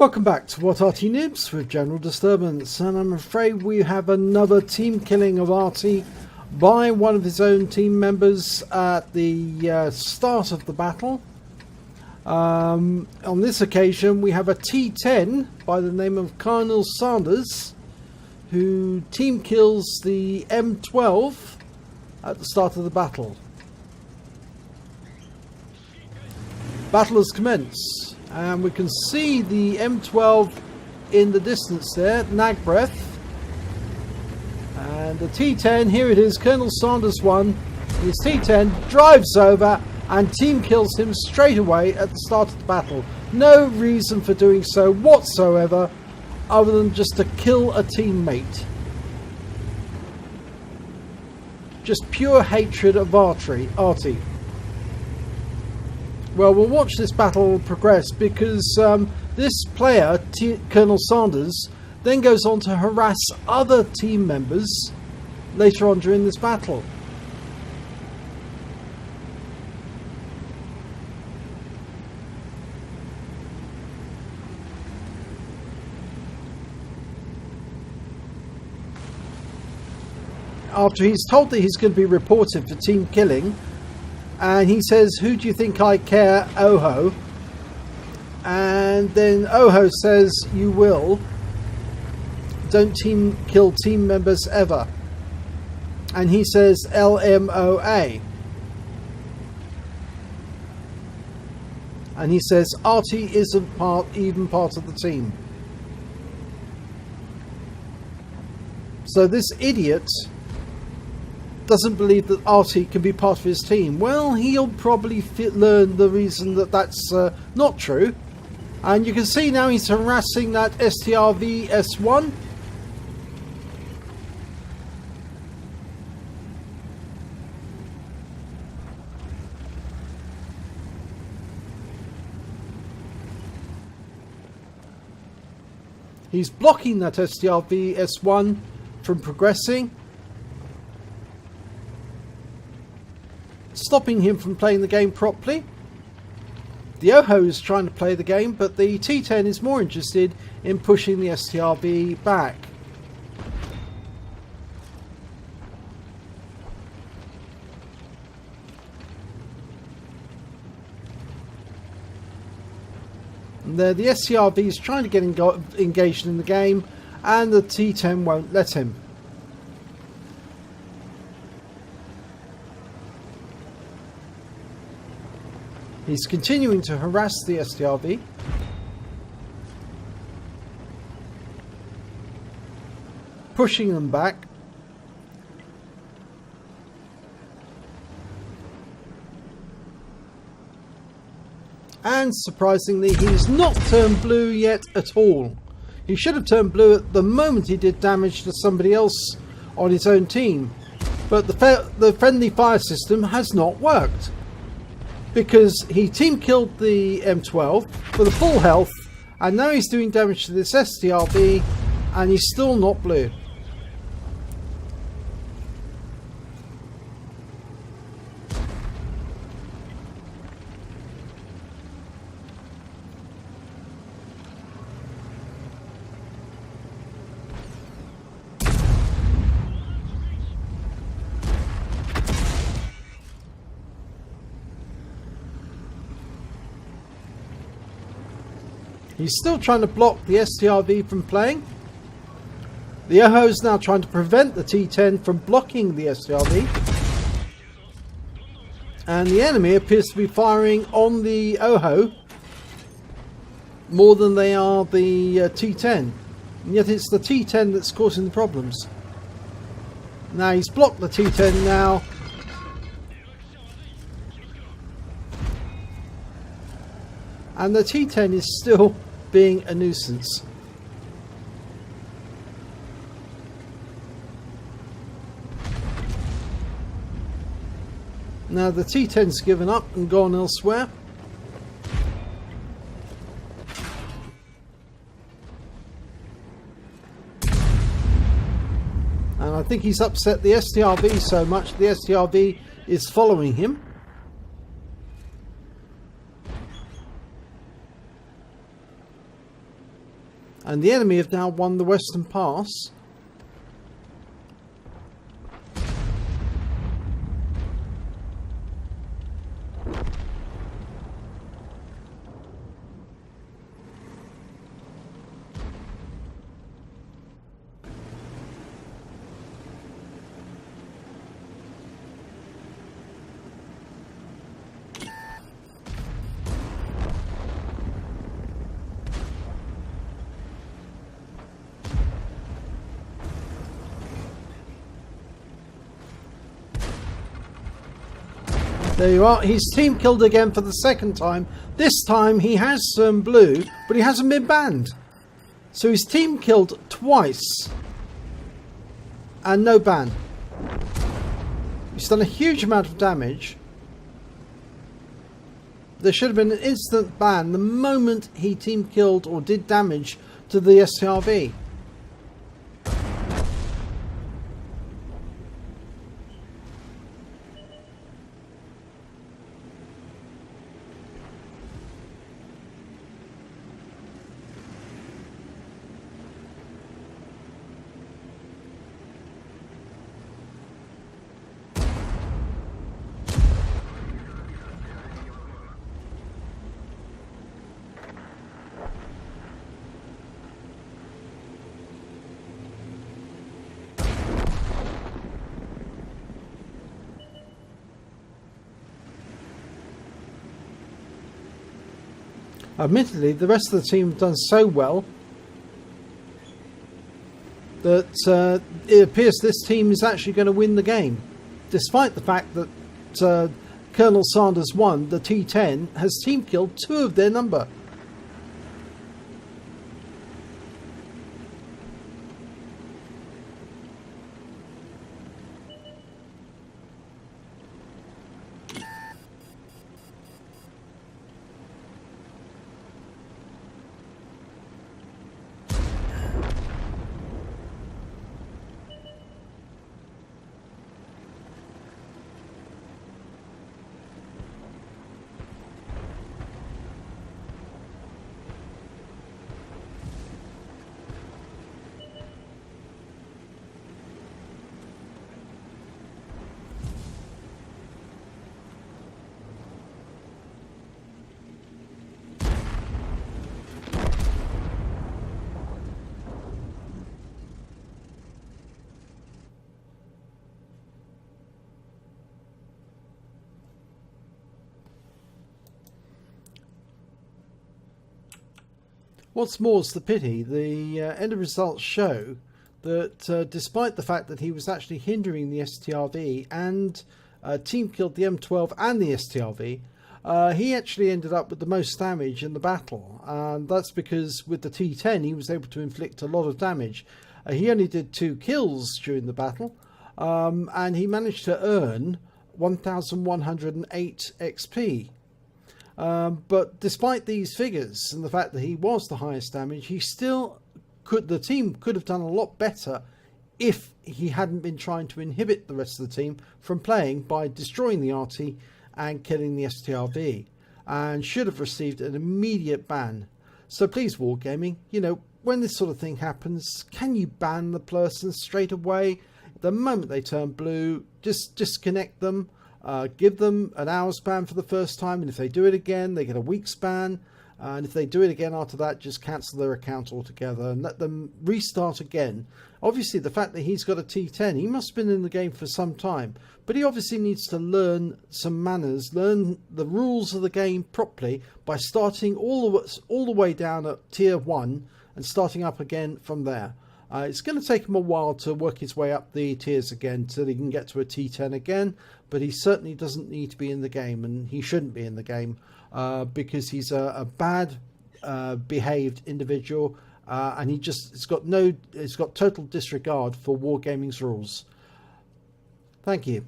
Welcome back to What Arty Noobs with General Disturbance, and I'm afraid we have another team killing of Arty by one of his own team members at the start of the battle. On this occasion we have a T10 by the name of Colonel Sanders, who team kills the M12 at the start of the battle. Battle has commenced, and we can see the M12 in the distance there, nagbreath. And the T10, here it is, Colonel Sanders 1. His T10 drives over and team kills him straight away at the start of the battle. No reason for doing so whatsoever, other than just to kill a teammate. Just pure hatred of Arty. Well, we'll watch this battle progress, because this player, Colonel Sanders, then goes on to harass other team members later on during this battle. After he's told that he's going to be reported for team killing, and he says, "Who do you think I care, Oho?" And then Oho says, "You will. Don't team kill team members ever." And he says, LMOA. And he says, Arty isn't even part of the team. So this idiot doesn't believe that Arty can be part of his team. Well, he'll probably learn the reason that that's not true. And you can see now he's harassing that Strv S1. He's blocking that Strv S1 from progressing, stopping him from playing the game properly. The Oho is trying to play the game, but the T10 is more interested in pushing the Strv back. And there, the Strv is trying to get engaged in the game, and the T10 won't let him. He's continuing to harass the Strv. Pushing them back. And surprisingly, he's not turned blue yet at all. He should have turned blue at the moment he did damage to somebody else on his own team. But the friendly fire system has not worked, because he team killed the M12 for the full health, and now he's doing damage to this Strv, and he's still not blue. He's still trying to block the Strv from playing. The Oho is now trying to prevent the T10 from blocking the Strv. And the enemy appears to be firing on the Oho more than they are the T10. And yet it's the T10 that's causing the problems. Now he's blocked the T10 now. And the T10 is still being a nuisance. Now the T10's given up and gone elsewhere. And I think he's upset the Strv so much the Strv is following him. And the enemy have now won the Western Pass. There you are. He's team killed again for the second time. This time he has some blue, but he hasn't been banned. So he's team killed twice and no ban. He's done a huge amount of damage. There should have been an instant ban the moment he team killed or did damage to the STRV. Admittedly, the rest of the team have done so well that it appears this team is actually going to win the game, despite the fact that Colonel Sanders 1, the T10, has team killed 2 of their number. What's more is the pity, the end results show that despite the fact that he was actually hindering the STRV and team killed the M12 and the STRV, he actually ended up with the most damage in the battle, and that's because with the T10 he was able to inflict a lot of damage. He only did 2 kills during the battle, and he managed to earn 1108 XP. But despite these figures and the fact that he was the highest damage, he still could. The team could have done a lot better if he hadn't been trying to inhibit the rest of the team from playing by destroying the Arty and killing the STRV, and should have received an immediate ban. So please, Wargaming, you know, when this sort of thing happens, can you ban the person straight away? The moment they turn blue, just disconnect them. Give them an hour's ban for the first time, and if they do it again they get a week's ban, and if they do it again after that, just cancel their account altogether and let them restart again. Obviously the fact that he's got a T10, he must have been in the game for some time, but he obviously needs to learn some manners, learn the rules of the game properly by starting all the way down at tier 1 and starting up again from there. It's going to take him a while to work his way up the tiers again till he can get to a T10 again, but he certainly doesn't need to be in the game, and he shouldn't be in the game because he's a bad behaved individual, and he's got total disregard for Wargaming's rules. Thank you.